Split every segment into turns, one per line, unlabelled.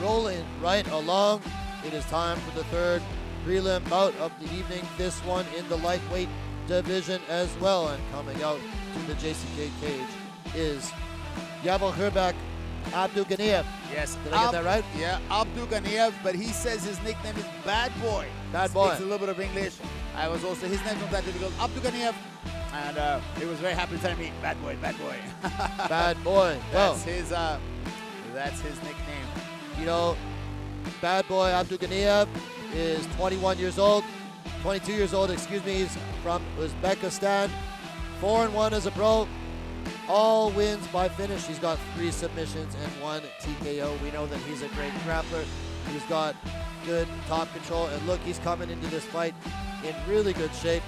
rolling right along. It is time for the third prelim bout of the evening. This one in the lightweight division as well. And coming out to the JCK cage is Javokhirbek Abduganiev.
Yes.
Did I get that right?
Yeah, Abduganiev, but he says his nickname is Bad Boy.
Bad Boy.
Speaks a little bit of English. His name's not that difficult. Abduganiev. And he was very happy to tell me, Bad Boy, Bad Boy.
Bad Boy. Well,
that's his nickname.
You know, Bad Boy Abduganiev is 21 years old, 22 years old, excuse me. He's from Uzbekistan, 4-1 as a pro. All wins by finish. He's got 3 submissions and 1 TKO. We know that he's a great grappler. He's got good top control. And look, he's coming into this fight in really good shape.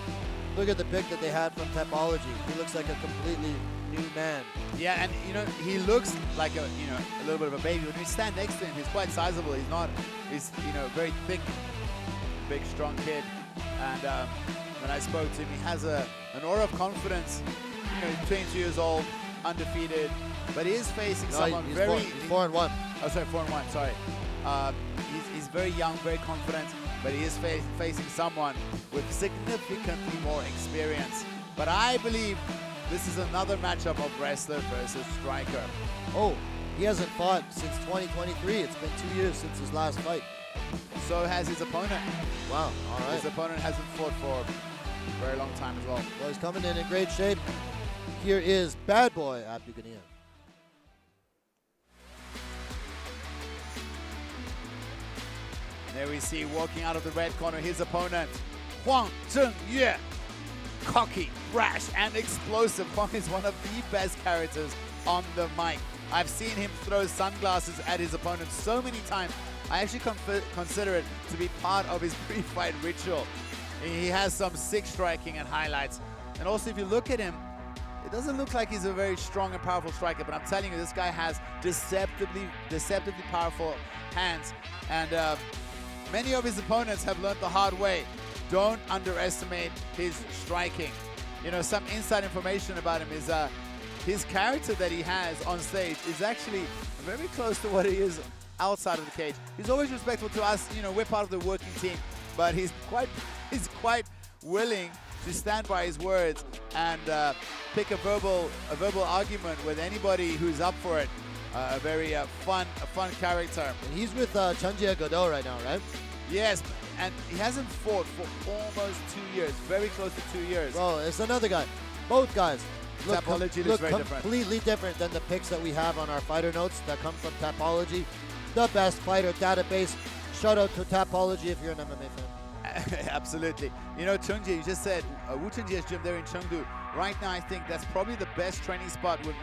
Look at the pic that they had from Tapology. He looks like a completely new man.
Yeah, and you know, he looks like a little bit of a baby. When you stand next to him, he's quite sizable. He's very thick, big, strong kid. And when I spoke to him, he has an aura of confidence. He's 22 years old, undefeated, but he is facing someone
he's
very...
He's 4-1.
Oh, sorry, 4-1, sorry. He's very young, very confident, but he is facing someone with significantly more experience. But I believe this is another matchup of wrestler versus striker.
Oh, he hasn't fought since 2023. It's been 2 years since his last fight.
So has his opponent.
Wow, all right.
His opponent hasn't fought for a very long time as well.
Well, he's coming in great shape. Here is Bad Boy Abduganiev.
There we see walking out of the red corner his opponent, Huang zhenyue. Cocky, brash, and explosive. Huang is one of the best characters on the mic. I've seen him throw sunglasses at his opponent so many times. I actually consider it to be part of his pre-fight ritual. He has some sick striking and highlights. And also, if you look at him, it doesn't look like he's a very strong and powerful striker, but I'm telling you, this guy has deceptively powerful hands. And many of his opponents have learned the hard way. Don't underestimate his striking. Some inside information about him is his character that he has on stage is actually very close to what he is outside of the cage. He's always respectful to us. We're part of the working team, but he's quite willing to stand by his words and pick a verbal argument with anybody who's up for it. A very fun character.
And he's with zhenyue Godot right now, right?
Yes, and he hasn't fought for almost 2 years, very close to 2 years.
Well, it's another guy. Both guys look
very
completely different than the picks that we have on our fighter notes that come from Tapology, the best fighter database. Shout out to Tapology if you're an MMA fan.
Absolutely. Chengji, you just said Wu Chengjie's gym there in Chengdu. Right now, I think that's probably the best training spot when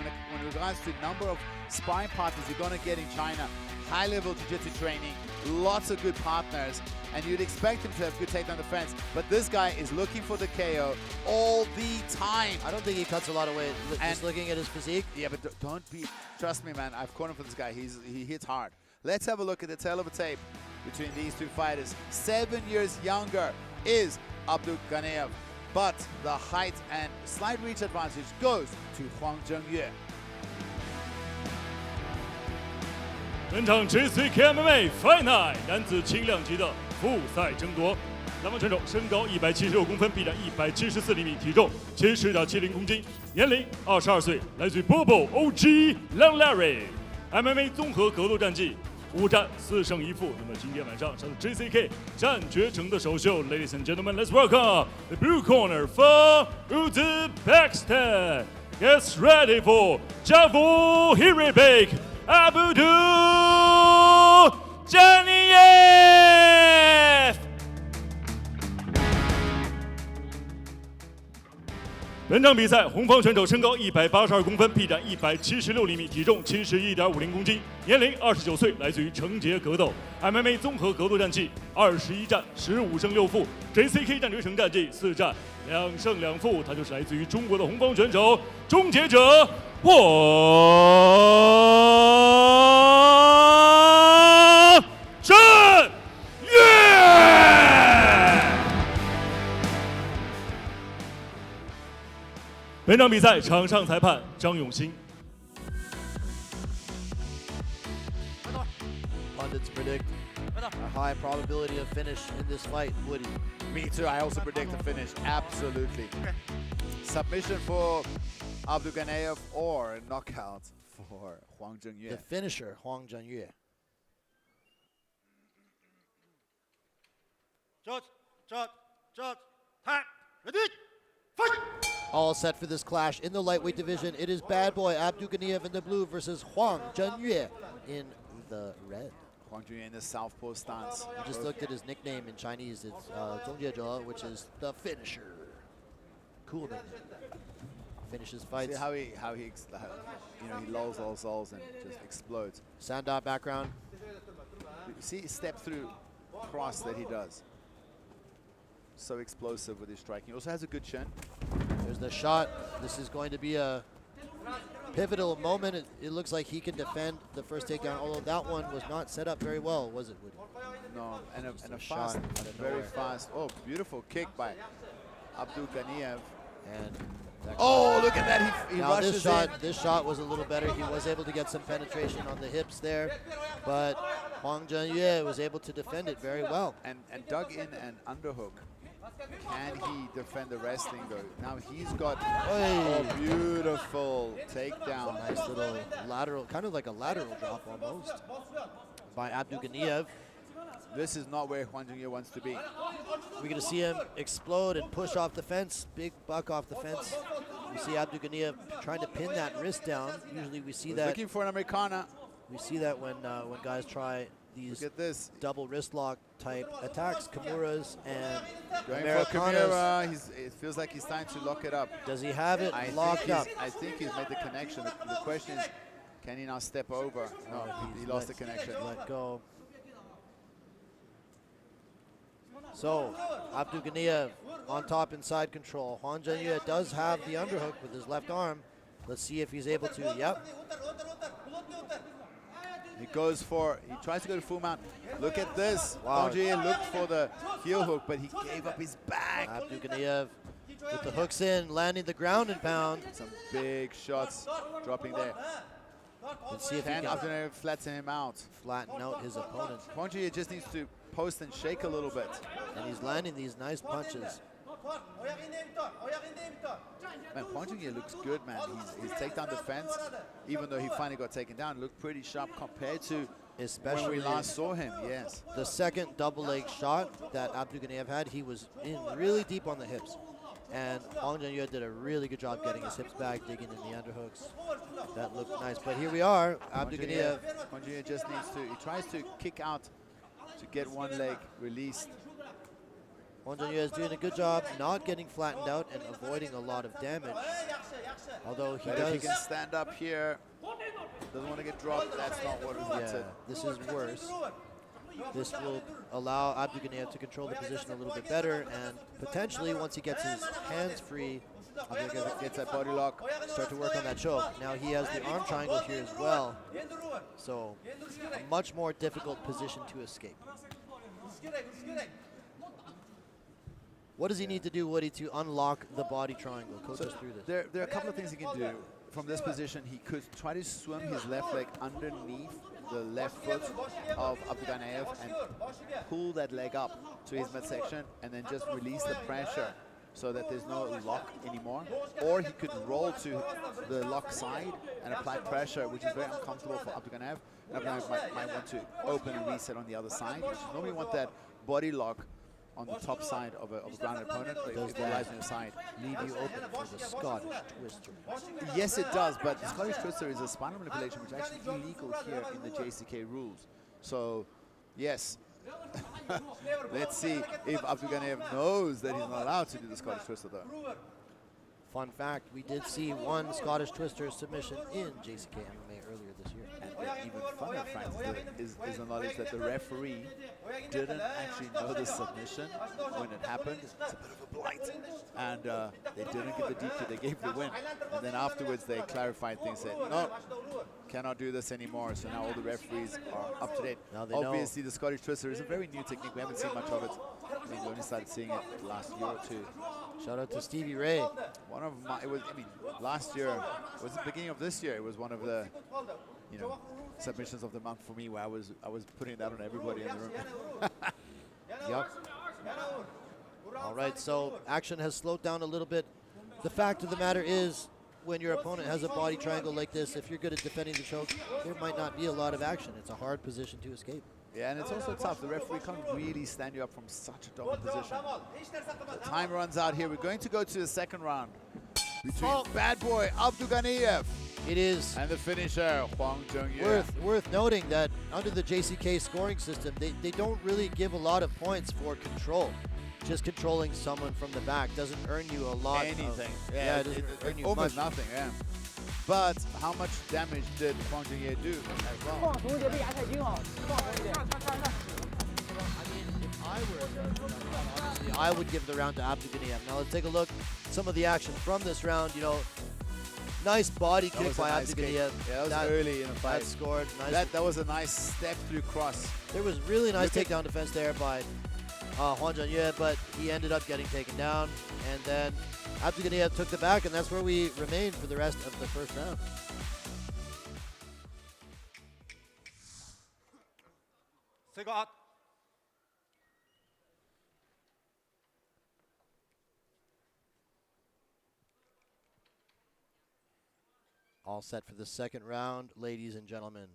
regards to number of sparring partners you're going to get in China. High-level jiu-jitsu training, lots of good partners, and you'd expect him to have good takedown defense. But this guy is looking for the KO all the time.
I don't think he cuts a lot of weight. Just looking at his physique.
Yeah, but don't be. Trust me, man. I've cornered for this guy. He hits hard. Let's have a look at the tail of a tape between these two fighters. 7 years younger is Abduganiev, but the height and slight reach advantage goes to Huang zhenyue.
本场 JCK MMA Fight Night 男子轻量级的复赛争夺，南方选手身高176公分，臂展174厘米，体重70.70公斤，年龄22岁，来自于 Bobo OG Long Larry。MMA 综合格斗战绩5战4胜1负。那么今天晚上上 JCK 战绝城的首秀 ，Ladies and gentlemen, let's welcome the blue corner from Uzbekistan. Gets ready for Javokhirbek Abduganiev. 本场比赛，红方选手身高182公分，臂展176厘米，体重71.50公斤，年龄29岁，来自于成杰格斗。MMA 综合格斗战绩21战15胜6负 ，JCK 战绝城战绩4战2胜2负。他就是来自于中国的红方选手终结者Huang zhenyue。本场比赛场上裁判张永新。
pundits predict a high probability of finish in this fight, Woody.
Me too. I also predict a finish. Absolutely. Submission for Abduganiev or a knockout for Huang zhenyue.
The finisher, Huang zhenyue. All set for this clash in the lightweight division. It is bad boy Abduganiev in the blue versus Huang zhenyue in the red.
Huang zhenyue in the southpaw stance.
I just looked at his nickname in Chinese. It's zhenyue, which is the finisher. Cool nickname. Finishes fights.
See how he lulls all souls and just explodes.
Sanda background.
You see step through cross that he does. So explosive with his striking. He also has a good chin.
There's the shot. This is going to be a pivotal moment. It looks like he can defend the first takedown, although that one was not set up very well, was it, Woody?
No, and a
shot
fast,
out of
very
nowhere.
fast. Oh, beautiful kick by Abduganiev.
And
Oh, look at that! He
now
rushes
this shot was a little better. He was able to get some penetration on the hips there, but Huang zhenyue was able to defend it very well.
and dug in an underhook. Can he defend the wrestling though? Now he's got a beautiful takedown.
Nice little lateral, kind of like a lateral drop almost by Abduganiev.
This is not where Huang zhenyue wants to be.
We're going to see him explode and push off the fence, big buck off the fence. We see Abduganiev trying to pin that wrist down. Usually we see that.
Looking for an Americana.
We see that when guys try these
Look at this.
double wrist lock type attacks, Kimuras and
Going for
Americanas.
Kimura. It feels like he's trying to lock it up.
Does he have it locked up?
I think he's made the connection. The question is, can he now step over? No, he lost the connection.
Let go. So, Abduganiev on top inside control. Huang zhenyue does have the underhook with his left arm. Let's see if he's able to. Yep.
He tries to go to full mount. Look at this.
Wow.
Huang zhenyue looked for the heel hook, but he gave up his back.
Abduganiev with the hooks in, landing the ground and pound.
Some big shots dropping there.
Let's see if he
Can
can
Abduganiev flatten him out?
flatten out his opponent.
Huang zhenyue just needs to post and shake a little bit.
And he's landing these nice punches.
Man, Huang zhenyue looks good, man. His takedown defense, even though he finally got taken down, looked pretty sharp compared to
Especially
when we last saw him. Yes.
the second double leg shot that Abduganiev had, he was in really deep on the hips. And Huang zhenyue did a really good job getting his hips back, digging in the underhooks. That looked nice. But here we are, Abduganiev.
Huang zhenyue just needs to, he tries to kick out to get one leg released.
Huang zhenyue is doing a good job not getting flattened out and avoiding a lot of damage. Although he
But
does.
if he can stand up here, doesn't want to get dropped, that's not what we wanted.
Yeah, this is worse. This will allow Abduganiev to control the position a little bit better, and potentially once he gets his hands free, Abduganiev
Gets that body lock.
start to work on that choke. Now he has the arm triangle here as well, so a much more difficult position to escape. What does he need to do, Woody, to unlock the body triangle? Coach us through this.
There are a couple of things he can do. From this position, he could try to swim his left leg underneath the left foot of Abduganiev and pull that leg up to his midsection and then just release the pressure so that there's no lock anymore. Or he could roll to the lock side and apply pressure, which is very uncomfortable for Abduganiev. Abduganiev might want to open and reset on the other side. You normally want that body lock on the top side of a grounded opponent, but
Does
it
that
lies on your side.
leave you open for the Scottish twister?
Yes, it does, but the Scottish twister is a spinal manipulation which is actually illegal here in the JCK rules. So, yes. Let's see if Abduganiev knows that he's not allowed to do the Scottish twister, though.
Fun fact, we did see one Scottish twister submission in JCK MMA earlier this year.
And the even funner fact is the knowledge that the referee didn't actually know the submission when it happened. It's a bit of a blight. And they didn't give the DQ, they gave the win. And then afterwards they clarified things, said, no, cannot do this anymore. So now all the referees are up to date.
Now they
Obviously the Scottish twister is a very new technique. We haven't seen much of it. I think we only started seeing it last year or two.
Shout out to Stevie Ray.
One of my, last year, it was the beginning of this year, it was one of the you know, submissions of the month for me, where I was putting that on everybody in the room.
Yep. All right, so action has slowed down a little bit. The fact of the matter is, when your opponent has a body triangle like this, if you're good at defending the choke, there might not be a lot of action. It's a hard position to escape.
Yeah, and it's also tough. The referee can't really stand you up from such a dominant position. The time runs out here. We're going to go to the second round between bad boy Abduganiev.
It is
and the finisher, Huang zhenyue.
worth noting that under the JCK scoring system, they don't really give a lot of points for control. Just controlling someone from the back doesn't earn you a lot.
Anything.
Yeah, it doesn't earn you
almost
much.
nothing, yeah. But how much damage did Huang zhenyue do as well?
I mean, if I were, honestly, I would give the round to Abduganiev. Now let's take a look at some of the action from this round. You know, nice body kick by Abduganiev.
Yeah, that was early in the fight.
That scored. Nice.
That was a nice step through cross.
There was really nice takedown defense there by Huang zhenyue, but he ended up getting taken down. And then Abduganiev took the back, and that's where we remained for the rest of the first round. All set for the second round, ladies and gentlemen.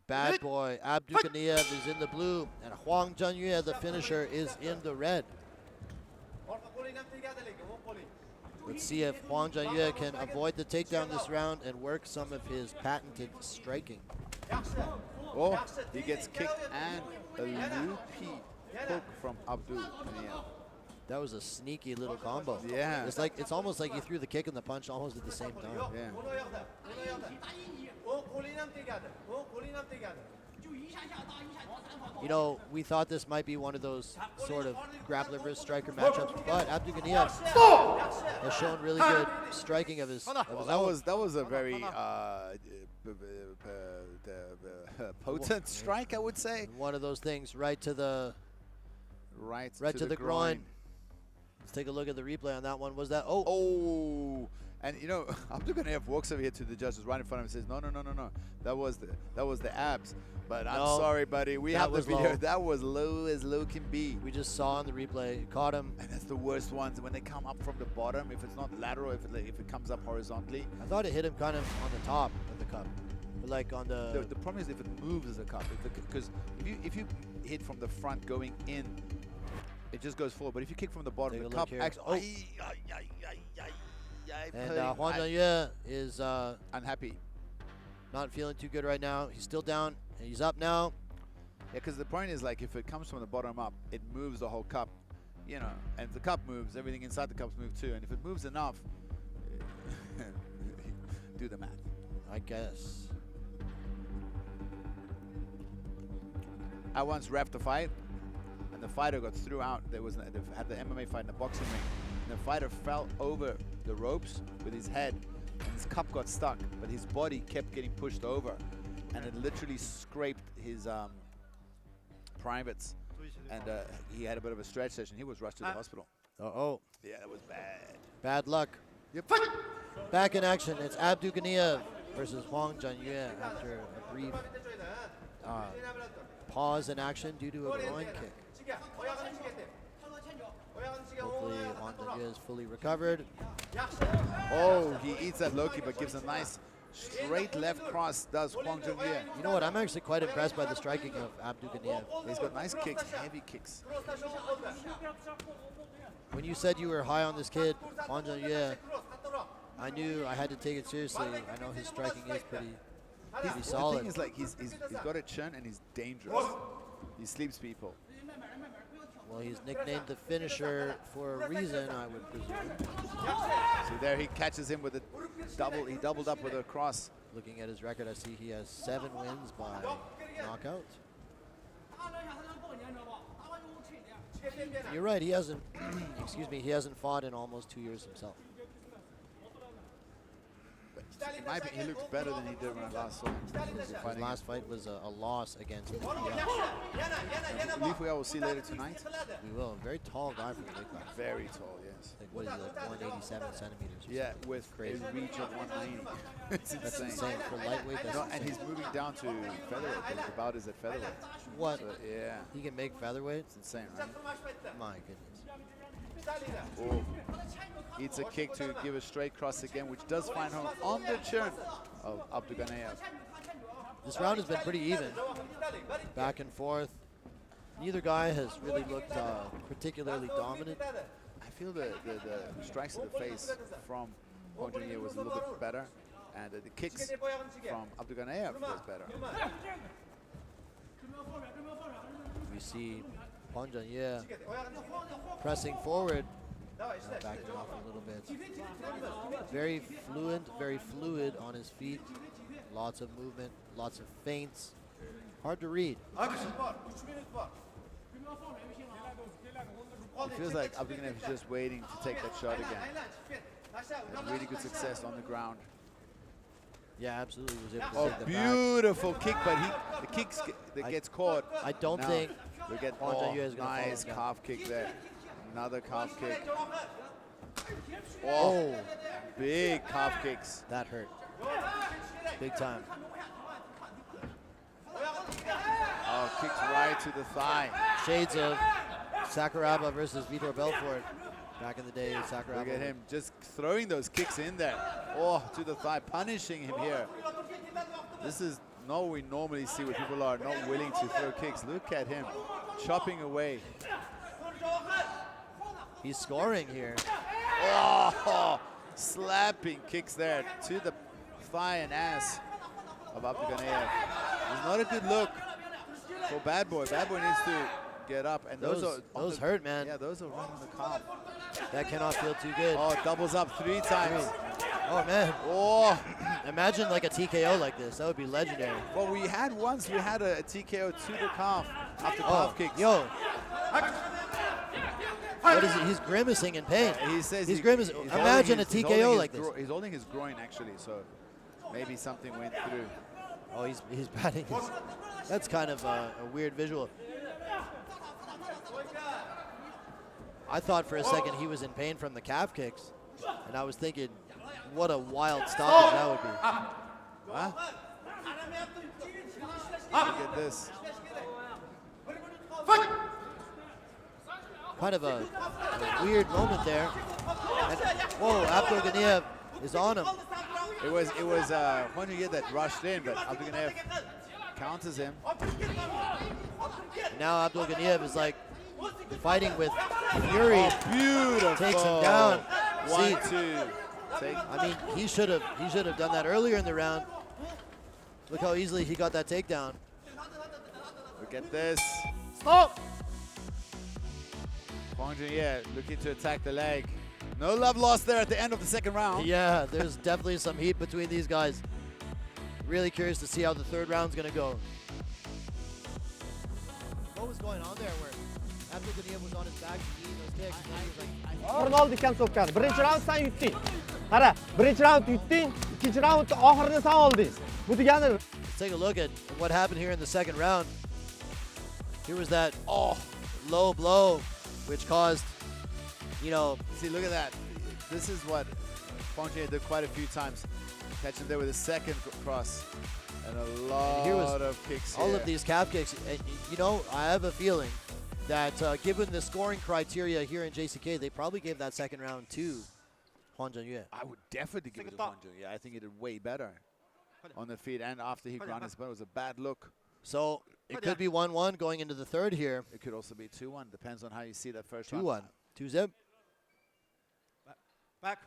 Bad boy Abduganiev is in the blue, and Huang zhenyue, the finisher, is in the red. Let's see if Huang zhenyue can avoid the takedown this round and work some of his patented striking.
Oh, he gets kicked and a loopy hook from Abduganiev.
That was a sneaky little combo.
Yeah.
It's almost like he threw the kick and the punch almost at the same time.
Yeah.
You know, we thought this might be one of those sort of grappler versus striker matchups, but Abduganiev has shown really good striking of his own.
That was a very potent strike, I would say.
One of those things right to the groin. Let's take a look at the replay on that one. Was that
Oh, and you know, Abduganiev walks over here to the judges right in front of him and says, no, that was the abs. But I'm sorry, buddy. We have the video.
Low.
That was low as low can be.
We just saw on the replay. Caught him.
And that's the worst ones when they come up from the bottom. If it's not lateral, if it comes up horizontally.
I thought it hit him kind of on the top of the cup, but like on the.
The problem is if it moves as a cup, because if you hit from the front going in, it just goes forward. But if you kick from the bottom, the cup actually.
And Huang zhenyue is
unhappy.
Not feeling too good right now. He's still down. And he's up now.
Yeah, because the point is, like, if it comes from the bottom up, it moves the whole cup, you know. And if the cup moves, everything inside the cups moves too. And if it moves enough, do the math.
I guess.
I once reffed a fight, and the fighter got threw out. They had the MMA fight in the boxing ring. And the fighter fell over the ropes with his head, and his cup got stuck, but his body kept getting pushed over. And it literally scraped his privates, and he had a bit of a stretch session. He was rushed to the hospital.
Uh-oh.
Yeah, that was bad.
Bad luck.
Yep.
Back in action. It's Abduganiev versus Huang zhenyue after a brief pause in action due to a groin kick. Hopefully Huang zhenyue is fully recovered.
Oh, he eats that Loki, but gives a nice straight left cross, does Huang zhenyue.
You know what? I'm actually quite impressed by the striking of Abduganiev.
He's got nice kicks, heavy kicks.
When you said you were high on this kid, Huang zhenyue, I knew I had to take it seriously. I know his striking is pretty solid.
The thing is, like, he's got a chin and he's dangerous. He sleeps people.
Well, he's nicknamed the finisher for a reason, I would presume.
See there, he catches him with a double. He doubled up with a cross.
Looking at his record, I see he has 7 wins by knockout. You're right, he hasn't, excuse me, he hasn't fought in almost 2 years himself.
He looks better than he did when I last saw him.
His last fight was a loss against Liu.
Li Fuya we'll see later tonight.
We will. A very tall guy for the weight class.
Very tall, yes.
Like, what is it, like 187 centimeters? Or
Yeah,
something.
with
Crazy.
a reach of 190. It's insane.
That's insane. For lightweight, that's
No,
insane.
and he's moving down to featherweight. The bout is at featherweight.
What?
So, yeah,
He can make featherweight?
it's insane, right?
My goodness.
Oh, eats a kick to give a straight cross again, which does find home on the chin of Abduganiev.
This round has been pretty even. Back and forth. Neither guy has really looked particularly dominant.
I feel the strikes to the face from Huang was a little bit better, and the kicks from Abduganiev was better.
We see Huang pressing forward, backing off a little bit. Very fluid on his feet. Lots of movement, lots of feints. Hard to read.
It feels like Abduganiev is just waiting to take that shot again. Had really good success on the ground.
Yeah, absolutely was able to
Oh,
take the
beautiful kick, but the kicks that gets caught.
I don't
Now
think
we get
Huang is gonna follow
nice
again.
calf kick there. Another calf kick.
Oh,
Big calf kicks.
that hurt. Big time.
Oh, kicks right to the thigh.
Shades of Sakuraba versus Vitor Belfort. Back in the day, Sakuraba.
Look at him just throwing those kicks in there. Oh, to the thigh, punishing him here. This is not what we normally see where people are not willing to throw kicks. Look at him chopping away.
He's scoring here.
Oh, slapping kicks there to the thigh and ass of Abduganiev. It's not a good look for Bad Boy. Bad Boy needs to get up. And
Those hurt, man.
Yeah, those are right on the calf.
That cannot feel too good.
Oh, doubles up 3 times.
Oh, man.
Oh,
Imagine like a TKO like this. That would be legendary.
well, we had a TKO to the calf after calf kicks.
Yo. What is he? He's grimacing in pain.
He says
he's grimacing. Imagine a TKO like this.
He's holding his groin actually, so maybe something went through.
Oh, he's batting. That's kind of a weird visual. I thought for a second he was in pain from the calf kicks, and I was thinking, what a wild stoppage that would be.
Huh? Look at this.
Kind of a weird moment there. And, whoa, Abduganiev is on him.
It was Huang that rushed in, but Abduganiev counters him.
And now Abduganiev is like fighting with fury.
Oh, beautiful.
Takes him down.
1,
See,
2.
I mean, he should have done that earlier in the round. Look how easily he got that takedown.
Look at this.
Stop!
Huang looking to attack the leg. No love lost there at the end of the second round.
Yeah, there's definitely some heat between these guys. Really curious to see how the third round's gonna go. What was going on there where Abduganiev was on his back eating those kicks and then he was like,
Ornoldi ekan so'kkani. Birinchi raund sen yutding. Qara, birinchi raund yutding, ikkinchi raund oxirini sen olding. Bu degani
let's take a look at what happened here in the second round. Here was that low blow, which caused, you know,
See, look at that. This is what Huang did quite a few times. Catch him there with a second cross. And a lot of kicks
all
here.
of these calf kicks. And, you know, I have a feeling that given the scoring criteria here in JCK, they probably gave that second round to Huang Zhenyue.
I would definitely give it to Huang. Yeah, I think he did way better on the feet. And after he ground his butt, it was a bad look.
So it could be 1-1 going into the third here.
It could also be 2-1. Depends on how you see that first round.
2-1. 2-zip.
Back.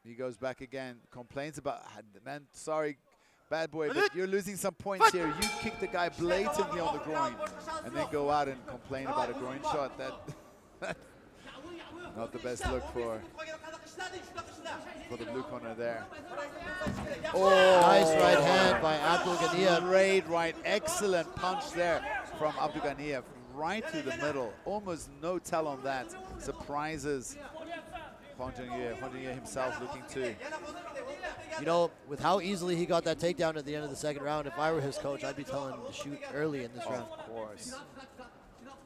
He goes back again, complains about, man, sorry, Bad Boy, but you're losing some points here. You kick the guy blatantly on the groin and then go out and complain about a groin shot. That not the best look for the blue corner there. Oh,
Nice right hand by Abduganiev.
Great right, excellent punch there from Abduganiev, right through the middle. Almost no tell on that. Surprises Huang Zhenyue himself looking to
You know, with how easily he got that takedown at the end of the second round, if I were his coach, I'd be telling him to shoot early in this round.
Of course.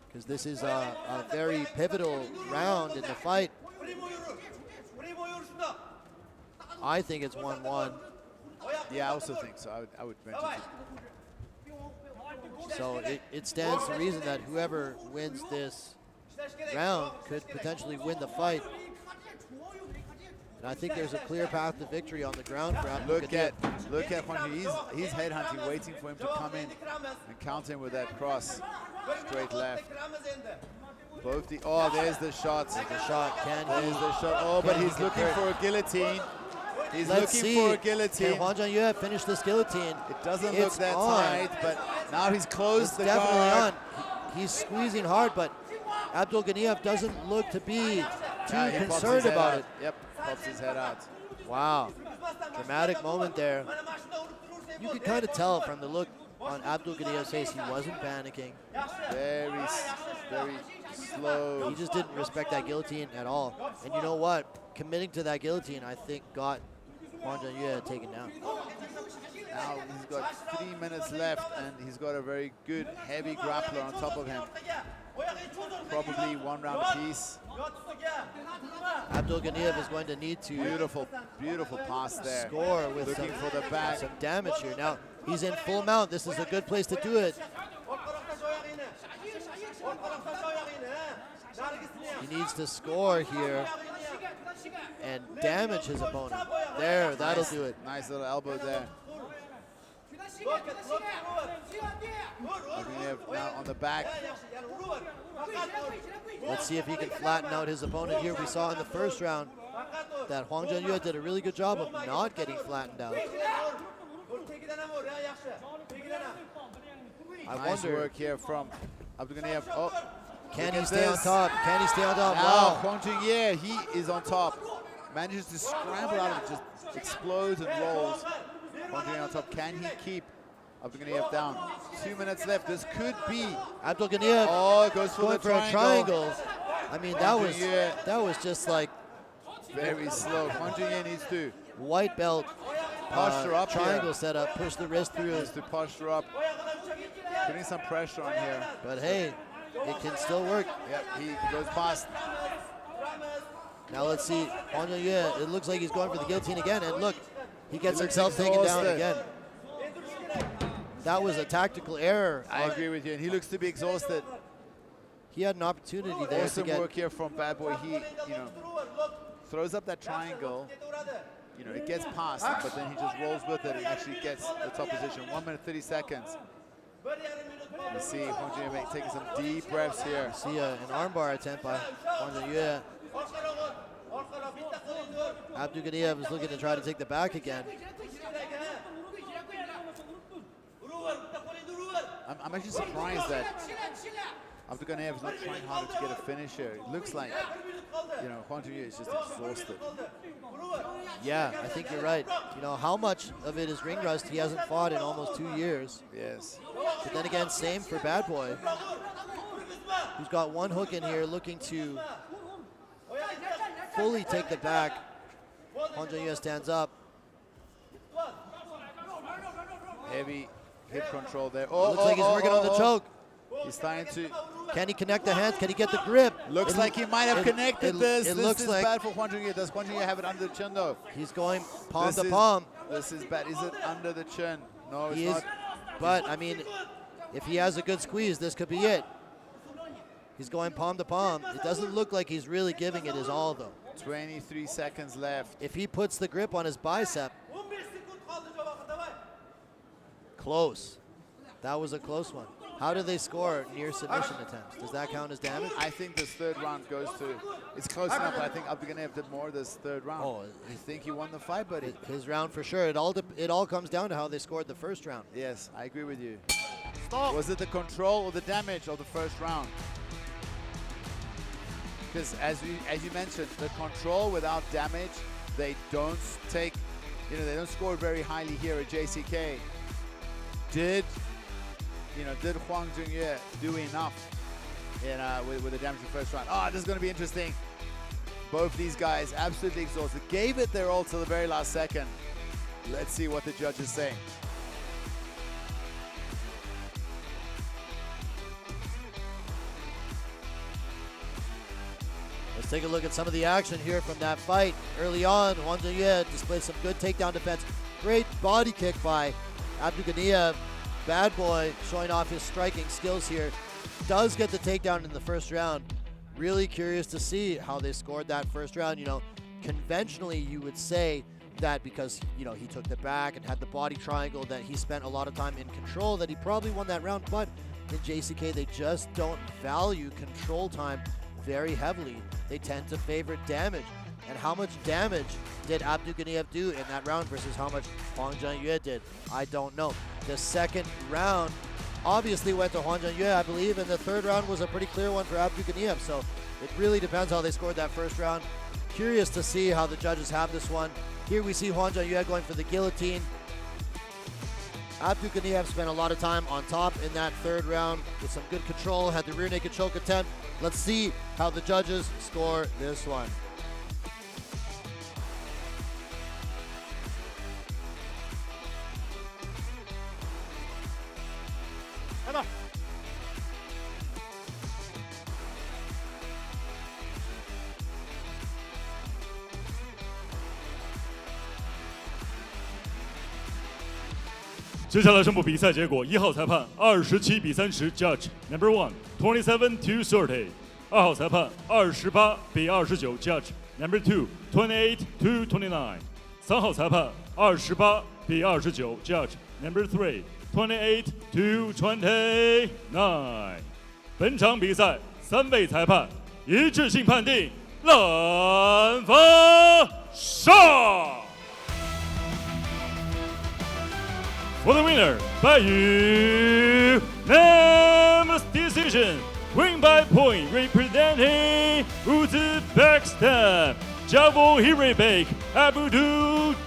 Because this is a very pivotal round in the fight. I think it's 1-1.
Yeah, I also think so. I would mention it.
So it stands to reason that whoever wins this round could potentially win the fight. And I think there's a clear path to victory on the ground for Abduganiev.
Look at Huang. He's headhunting, waiting for him to come in and counter him with that cross. Straight left. Both the there's the shot. There's the shot. Oh, but he's looking for a guillotine. He's looking for a guillotine.
Can Huang Zhenyue finish this guillotine?
It doesn't look that tight, but now he's closed the
definitely
guard.
on. He's squeezing hard, but Abduganiev doesn't look to be too concerned about it.
Yep, pops his head out.
Wow, dramatic moment there. You could kind of tell from the look on Abduganiev's face he wasn't panicking.
Very slow.
He just didn't respect that guillotine at all. And you know what? Committing to that guillotine, I think, got Huang Zhenyue taken down.
Now he's got 3 minutes left, and he's got a very good, heavy grappler on top of him. Probably 1 round apiece.
Abduganiev is going to need to
Beautiful pass there.
Score with
looking for the back.
some damage here. Now he's in full mount. This is a good place to do it. He needs to score here and damage his opponent. There, that'll do it.
Nice little elbow there. Now on the back.
Let's see if he can flatten out his opponent here. We saw in the first round that Huang Zhenyue did a really good job of not getting flattened out.
Nice work here from Abduganiev. Oh,
can he stay on top? Can he stay on top?
Now
Wow.
Huang Zhenyue, he is on top. Manages to scramble out of it, just explodes and rolls. Huang Zhenyue on top. Can he keep Abduganiev down? 2 minutes left. This could be
Abduganiev
goes for
going
the
for a triangle. I mean, that
Zhenyue.
was just like
Very slow. Huang Zhenyue needs to
white belt
posture up
triangle
here.
setup, push the wrist through.
Needs to posture up. Putting some pressure on here.
But hey, it can still work.
Yep, he goes past.
Now let's see, Huang Zhenyue, it looks like he's going for the guillotine again, and look, he gets
He looks
himself taken down
exhausted.
again. That was a tactical error.
I agree with you, and he looks to be exhausted.
He had an opportunity there to
Awesome
get.
work here from Bad Boy. He, throws up that triangle. It gets past, but then he just rolls with it and actually gets the top position. 1 minute 30 seconds. You see Huang Zhenyue taking some deep breaths here.
See an armbar attempt by Huang Zhenyue. Abduganiev is looking to try to take the back again.
I'm actually surprised that Abduganiev is not trying harder to get a finish here. It looks like, Huang Zhenyue is just exhausted.
Yeah, I think you're right. How much of it is ring rust? He hasn't fought in almost 2 years.
Yes.
But then again, same for Bad Boy, who's got one hook in here looking to fully take the back. Huang Zhenyue stands up.
Heavy hip control there.
Looks like he's working on the choke.
He's starting to.
Can he connect the hands? Can he get the grip?
Looks like he might have connected this.
It
This
looks
is
like
bad for Huang Zhenyue. Does Huang Zhenyue have it under the chin though?
he's going palm
This
to
is-
palm.
This is bad. Is it under the chin? No, it's
He is,
not.
but I mean, if he has a good squeeze, this could be it. He's going palm to palm. It doesn't look like he's really giving it his all though.
23 seconds left.
If he puts the grip on his bicep, close. That was a close one. How do they score near submission attempts? Does that count as damage?
I think this third round goes to. It's close enough, but I think Abduganiev did more this third round.
Oh,
I think he won the fight, but
His round for sure. It all comes down to how they scored the first round.
yes, I agree with you. Was it the control or the damage of the first round? Because as you mentioned, the control without damage, they don't take, they don't score very highly here at JCK. Did Huang Zhenyue do enough with the damage in the first round? This is going to be interesting. Both these guys absolutely exhausted. Gave it their all till the very last second. Let's see what the judges say.
Let's take a look at some of the action here from that fight. Early on, Huang zhenyue displayed some good takedown defense. Great body kick by Abduganiev. Bad boy showing off his striking skills here. Does get the takedown in the first round. Really curious to see how they scored that first round. You know, conventionally you would say that because, you know, he took the back and had the body triangle, that he spent a lot of time in control, that he probably won that round. But in JCK, they just don't value control time very heavily. They tend to favor damage. And how much damage did Abduganiev do in that round versus how much Huang zhenyue did? I don't know. The second round obviously went to Huang zhenyue, I believe, and the third round was a pretty clear one for Abduganiev. So it really depends how they scored that first round. Curious to see how the judges have this one. Here we see Huang zhenyue going for the guillotine. Abduganiev spent a lot of time on top in that third round with some good control, had the rear naked choke attempt. Let's see how the judges score this one.
Come on.
接下来宣布比赛结果：1号裁判27比30 ，Judge Number 1 27 to 30；2号裁判28比29 ，Judge Number 2 28 to 29；3号裁判28比29 ，Judge Number 3 28 to 29。本场比赛3位裁判一致性判定蓝方胜。For the winner, by unanimous decision, win by point, representing Uzbekistan, Javokhirbek Abduganiev.